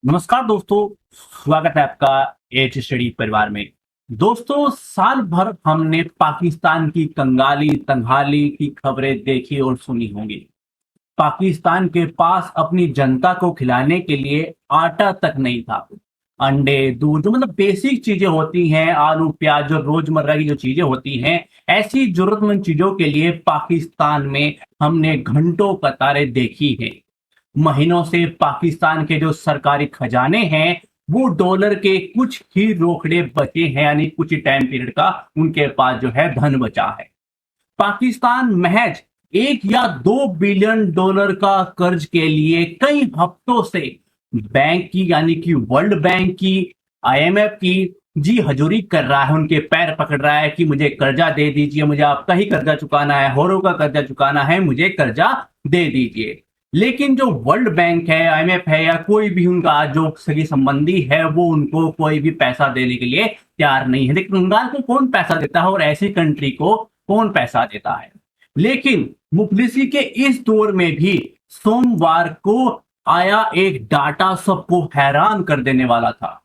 नमस्कार दोस्तों। स्वागत है आपका एच स्टडी परिवार में। दोस्तों, साल भर हमने पाकिस्तान की कंगाली तंगाली की खबरें देखी और सुनी होंगी। पाकिस्तान के पास अपनी जनता को खिलाने के लिए आटा तक नहीं था। अंडे, दूध, जो मतलब बेसिक चीजें होती हैं, आलू प्याज, जो रोजमर्रा की जो चीजें होती हैं, ऐसी जरूरतमंद चीजों के लिए पाकिस्तान में हमने घंटों कतारें देखी हैं। महीनों से पाकिस्तान के जो सरकारी खजाने हैं, वो डॉलर के कुछ ही रोकड़े बचे हैं, यानी कुछ ही टाइम पीरियड का उनके पास जो है धन बचा है। पाकिस्तान महज 1 या 2 बिलियन डॉलर का कर्ज के लिए कई हफ्तों से बैंक की, यानी कि वर्ल्ड बैंक की, आईएमएफ की जी हजूरी कर रहा है, उनके पैर पकड़ रहा है कि मुझे कर्जा दे दीजिए, मुझे आपका ही कर्जा चुकाना है, होरों का कर्जा चुकाना है, मुझे कर्जा दे दीजिए। लेकिन जो वर्ल्ड बैंक है, आईएमएफ है, या कोई भी उनका जो सगी संबंधी है, वो उनको कोई भी पैसा देने के लिए तैयार नहीं है। लेकिन बंगाल को कौन पैसा देता है और ऐसी कंट्री को कौन पैसा देता है? लेकिन मुफलिसी के इस दौर में भी सोमवार को आया एक डाटा सबको हैरान कर देने वाला था।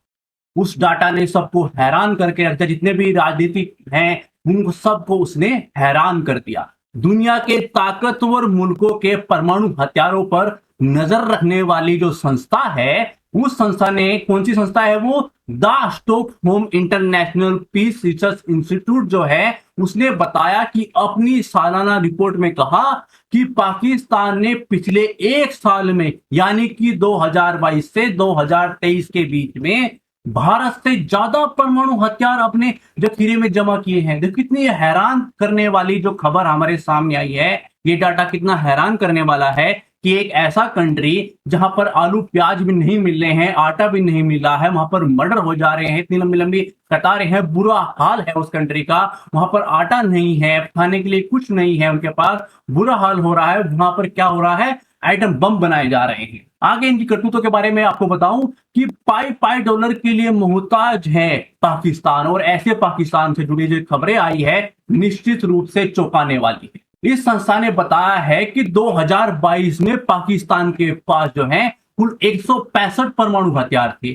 उस डाटा ने सबको हैरान करके रख दिया। जितने भी राजनीतिक हैं, उनको सबको उसने हैरान कर दिया। दुनिया के ताकतवर मुल्कों के परमाणु हथियारों पर नजर रखने वाली जो संस्था है, उस संस्था ने, कौन सी संस्था है वो? The Stockholm International Peace Research Institute जो है, उसने बताया कि अपनी सालाना रिपोर्ट में कहा कि पाकिस्तान ने पिछले एक साल में, यानी कि 2022 से 2023 के बीच में, भारत से ज्यादा परमाणु हथियार अपने जखीरे में जमा किए हैं। देखो कितनी हैरान करने वाली जो खबर हमारे सामने आई है। ये डाटा कितना हैरान करने वाला है कि एक ऐसा कंट्री जहां पर आलू प्याज भी नहीं मिल रहे हैं, आटा भी नहीं मिल रहा है, वहां पर मर्डर हो जा रहे हैं, इतनी लंबी लंबी कतारें हैं, बुरा हाल है उस कंट्री का। वहां पर आटा नहीं है, खाने के लिए कुछ नहीं है उनके पास, बुरा हाल हो रहा है। वहां पर क्या हो रहा है? आइटम बम बनाए जा रहे हैं। आगे इनकी करतूतों के बारे में आपको बताऊं कि पाई पाई डॉलर के लिए मोहताज है पाकिस्तान, और ऐसे पाकिस्तान से जुड़ी जो खबरें आई है, निश्चित रूप से चौंकाने वाली है। इस संस्था ने बताया है कि 2022 में पाकिस्तान के पास जो है कुल 165 परमाणु हथियार थे,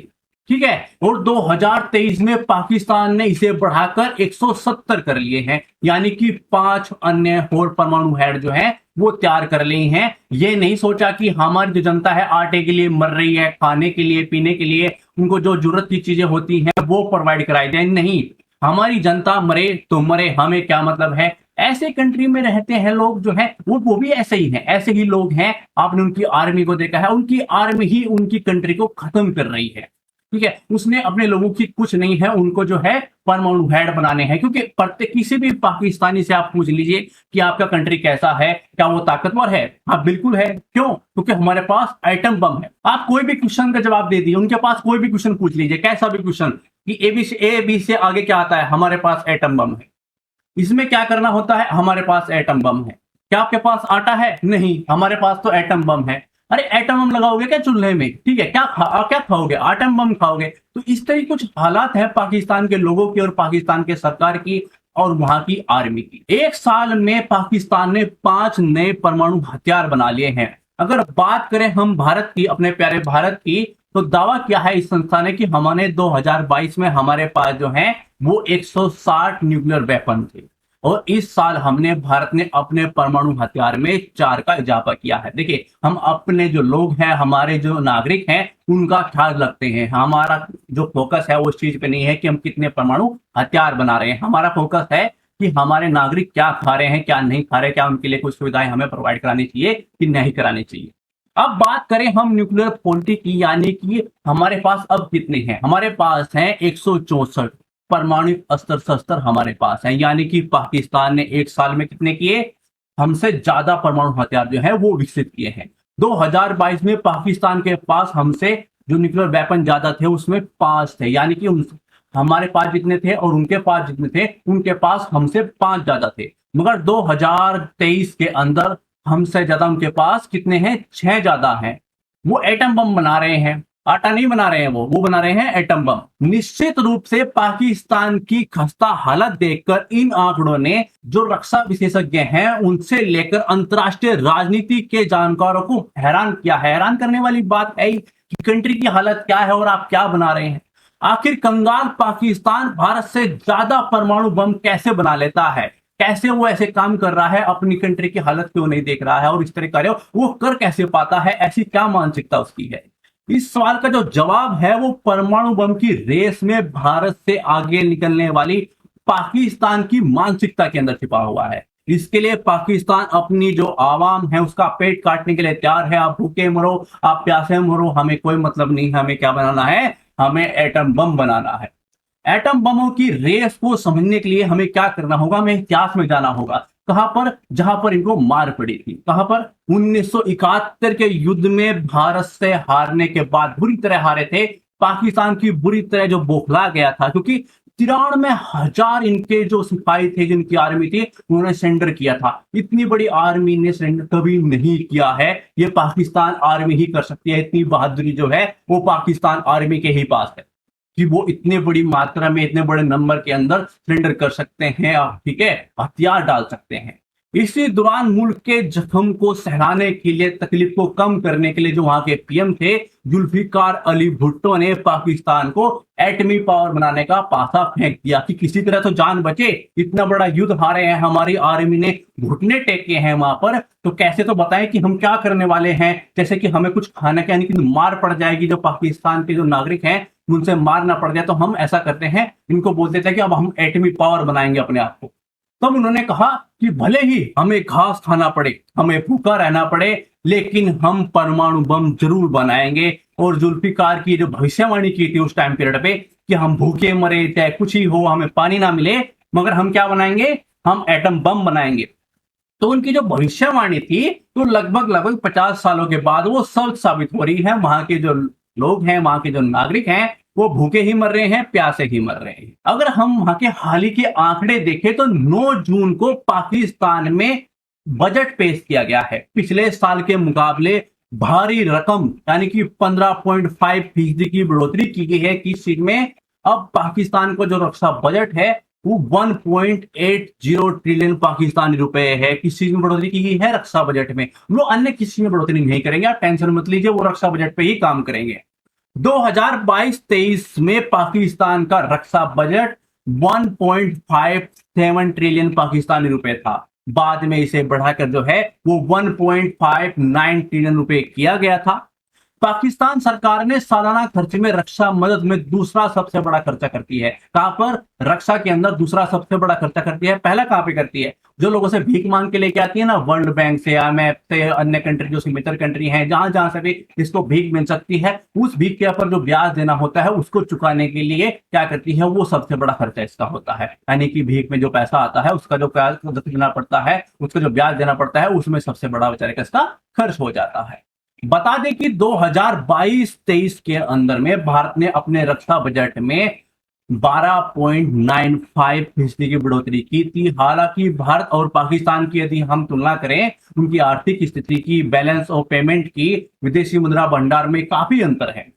ठीक है, और 2023 में पाकिस्तान ने इसे बढ़ाकर 170 कर लिए हैं, यानी कि 5 अन्य और परमाणु हेड जो है वो तैयार कर लिए हैं। ये नहीं सोचा कि हमारी जो जनता है आटे के लिए मर रही है, खाने के लिए, पीने के लिए, उनको जो जरूरत की चीजें होती हैं वो प्रोवाइड कराई जाए। नहीं, हमारी जनता मरे तो मरे, हमें क्या मतलब है। ऐसे कंट्री में रहते हैं लोग जो है, वो भी ऐसे ही हैं, ऐसे ही लोग हैं। आपने उनकी आर्मी को देखा है, उनकी आर्मी ही उनकी कंट्री को खत्म कर रही है, ठीक है। उसने अपने लोगों की कुछ नहीं है, उनको जो है परमाणु हेड बनाने हैं। क्योंकि प्रत्येक किसी भी पाकिस्तानी से आप पूछ लीजिए कि आपका कंट्री कैसा है, क्या वो ताकतवर है? हाँ, बिल्कुल है। क्यों? क्योंकि हमारे पास एटम बम है। आप कोई भी क्वेश्चन का जवाब दे दिए, उनके पास कोई भी क्वेश्चन पूछ लीजिए, कैसा भी क्वेश्चन, कि ए बी से आगे क्या आता है? हमारे पास एटम बम है। इसमें क्या करना होता है? हमारे पास एटम बम है। क्या आपके पास आटा है? नहीं, हमारे पास तो एटम बम है। अरे एटम बम लगाओगे क्या चूल्हे में? ठीक है, क्या खाओगे? एटम बम खाओगे। तो इस तरह कुछ हालात है पाकिस्तान के लोगों की और पाकिस्तान के सरकार की और वहां की आर्मी की। एक साल में पाकिस्तान ने 5 नए परमाणु हथियार बना लिए हैं। अगर बात करें हम भारत की, अपने प्यारे भारत की, तो दावा किया है इस संस्था ने कि हमने 2022 में हमारे पास जो है वो 160 न्यूक्लियर वेपन थे, और इस साल हमने, भारत ने अपने परमाणु हथियार में 4 का इजाफा किया है। देखिए, हम अपने जो लोग हैं, हमारे जो नागरिक हैं, उनका ख्याल रखते हैं। हमारा जो फोकस है वो उस चीज पे नहीं है कि हम कितने परमाणु हथियार बना रहे हैं। हमारा फोकस है कि हमारे नागरिक क्या खा रहे हैं, क्या नहीं खा रहे, क्या उनके लिए कुछ सुविधाएं हमें प्रोवाइड करानी चाहिए कि नहीं करानी चाहिए। अब बात करें हम न्यूक्लियर पॉलिटी की, यानी कि हमारे पास अब कितने हैं? हमारे पास हैं 164 परमाणु अस्त्र शस्त्र हमारे पास हैं, यानी कि पाकिस्तान ने एक साल में कितने किए? हमसे ज्यादा परमाणु हथियार जो है वो विकसित किए हैं। 2022 में पाकिस्तान के पास हमसे जो न्यूक्लियर वेपन ज्यादा थे उसमें 5 थे, यानी कि हमारे पास जितने थे और उनके पास जितने थे, उनके पास हमसे 5 ज्यादा थे। मगर 2023 के अंदर हमसे ज्यादा उनके पास कितने हैं? 6 ज्यादा हैं। वो एटम बम बना रहे हैं, आटा नहीं बना रहे हैं, वो बना रहे हैं एटम बम। निश्चित रूप से पाकिस्तान की खस्ता हालत देखकर इन आंकड़ों ने जो रक्षा विशेषज्ञ हैं उनसे लेकर अंतर्राष्ट्रीय राजनीति के जानकारों को हैरान किया। हैरान करने वाली बात है कि कंट्री की हालत क्या है और आप क्या बना रहे हैं। आखिर कंगाल पाकिस्तान भारत से ज्यादा परमाणु बम कैसे बना लेता है, कैसे वो ऐसे काम कर रहा है, अपनी कंट्री की हालत क्यों नहीं देख रहा है और इस तरह कार्य वो कर कैसे पाता है, ऐसी क्या मानसिकता उसकी है। इस सवाल का जो जवाब है वो परमाणु बम की रेस में भारत से आगे निकलने वाली पाकिस्तान की मानसिकता के अंदर छिपा हुआ है। इसके लिए पाकिस्तान अपनी जो आवाम है उसका पेट काटने के लिए तैयार है। आप भूखे मरो, आप प्यासे मरो, हमें कोई मतलब नहीं है। हमें क्या बनाना है, हमें एटम बम बनाना है। एटम बमों की रेस को समझने के लिए हमें क्या करना होगा, हमें इतिहास में जाना होगा। कहां पर, जहां पर इनको मार पड़ी थी, कहां पर 1971 के युद्ध में भारत से हारने के बाद, बुरी तरह हारे थे, पाकिस्तान की बुरी तरह जो बौखला गया था, क्योंकि 93,000 इनके जो सिपाही थे, जिनकी आर्मी थी, उन्होंने सरेंडर किया था। इतनी बड़ी आर्मी ने सरेंडर कभी नहीं किया है। ये पाकिस्तान आर्मी ही कर सकती है। इतनी बहादुरी जो है वो पाकिस्तान आर्मी के ही पास है कि वो इतने बड़ी मात्रा में, इतने बड़े नंबर के अंदर सरेंडर कर सकते हैं, आप ठीक है, हथियार डाल सकते हैं। इसी दौरान मुल्क के जख्म को सहलाने के लिए, तकलीफ को कम करने के लिए, जो वहां के पीएम थे जुल्फिकार अली भुट्टो ने पाकिस्तान को एटमी पावर बनाने का पासा फेंक दिया कि किसी तरह तो जान बचे। इतना बड़ा युद्ध हारे हैं, हमारी आर्मी ने घुटने टेके हैं वहां पर, तो कैसे तो बताएं कि हम क्या करने वाले हैं। जैसे कि हमें कुछ खाने के यानी कि मार पड़ जाएगी, जो पाकिस्तान के जो नागरिक हैं उनसे मार ना पड़ जाए, तो हम ऐसा करते हैं, इनको बोल देते हैं कि अब हम एटमी पावर बनाएंगे अपने आप को। तब उन्होंने कहा कि भले ही हमें घास खाना पड़े, हमें भूखा रहना पड़े, लेकिन हम परमाणु बम जरूर बनाएंगे। और जुल्फिकार की जो भविष्यवाणी की थी उस टाइम पीरियड पे कि हम भूखे मरे, चाहे कुछ ही हो, हमें पानी ना मिले, मगर हम क्या बनाएंगे, हम एटम बम बनाएंगे। तो उनकी जो भविष्यवाणी थी तो लगभग लगभग 50 सालों के बाद वो सच साबित हो रही है। वहां के जो लोग हैं, वहां के जो नागरिक हैं, वो भूखे ही मर रहे हैं, प्यासे ही मर रहे हैं। अगर हम वहां के हाल ही के आंकड़े देखें तो 9 जून को पाकिस्तान में बजट पेश किया गया है। पिछले साल के मुकाबले भारी रकम यानी कि 15.5% की बढ़ोतरी की गई है। किस चीज में, अब पाकिस्तान को जो रक्षा बजट है वो 1.80 ट्रिलियन पाकिस्तानी रुपए है। किस चीज में बढ़ोतरी की गई है, रक्षा बजट में। वो अन्य किसी में बढ़ोतरी नहीं करेंगे, आप टेंशन मत लीजिए, वो रक्षा बजट पे ही काम करेंगे। 2022-23 में पाकिस्तान का रक्षा बजट 1.57 ट्रिलियन पाकिस्तानी रुपए था। बाद में इसे बढ़ाकर जो है वो 1.59 ट्रिलियन रुपए किया गया था। पाकिस्तान सरकार ने सालाना खर्च में रक्षा मदद में दूसरा सबसे बड़ा खर्चा करती है। कहां पर, रक्षा के अंदर दूसरा सबसे बड़ा खर्चा करती है। पहला कहां पे करती है, जो लोगों से भीख मांग के लेके आती है ना, वर्ल्ड बैंक से, IMF से, अन्य कंट्री जो मित्र कंट्री हैं, जहां जहां से भी इसको भीख मिल सकती है, उस भीख के ऊपर जो ब्याज देना होता है उसको चुकाने के लिए क्या करती है, वो सबसे बड़ा खर्चा इसका होता है। यानी कि भीख में जो पैसा आता है उसका जो ब्याज देना पड़ता है, उसका जो ब्याज देना पड़ता है, उसमें सबसे बड़ा बेचारे का इसका खर्च हो जाता है। बता दें कि 2022-23 के अंदर में भारत ने अपने रक्षा बजट में 12.95% की बढ़ोतरी की थी। हालांकि भारत और पाकिस्तान की यदि हम तुलना करें, उनकी आर्थिक स्थिति की, बैलेंस ऑफ पेमेंट की, विदेशी मुद्रा भंडार में काफी अंतर है।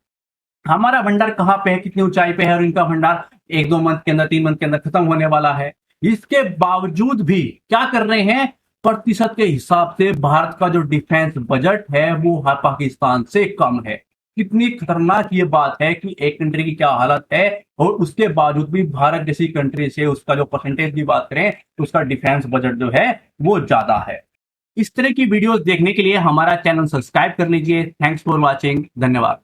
हमारा भंडार कहां पे है, कितनी ऊंचाई पे है, और इनका भंडार 1-2 मंथ के अंदर, 3 मंथ के अंदर खत्म होने वाला है। इसके बावजूद भी क्या कर रहे हैं, प्रतिशत के हिसाब से भारत का जो डिफेंस बजट है वो पाकिस्तान से कम है। कितनी खतरनाक ये बात है कि एक कंट्री की क्या हालत है, और उसके बावजूद भी भारत जैसी कंट्री से उसका जो परसेंटेज की बात करें तो उसका डिफेंस बजट जो है वो ज्यादा है। इस तरह की वीडियोस देखने के लिए हमारा चैनल सब्सक्राइब कर लीजिए। थैंक्स फॉर वॉचिंग, धन्यवाद।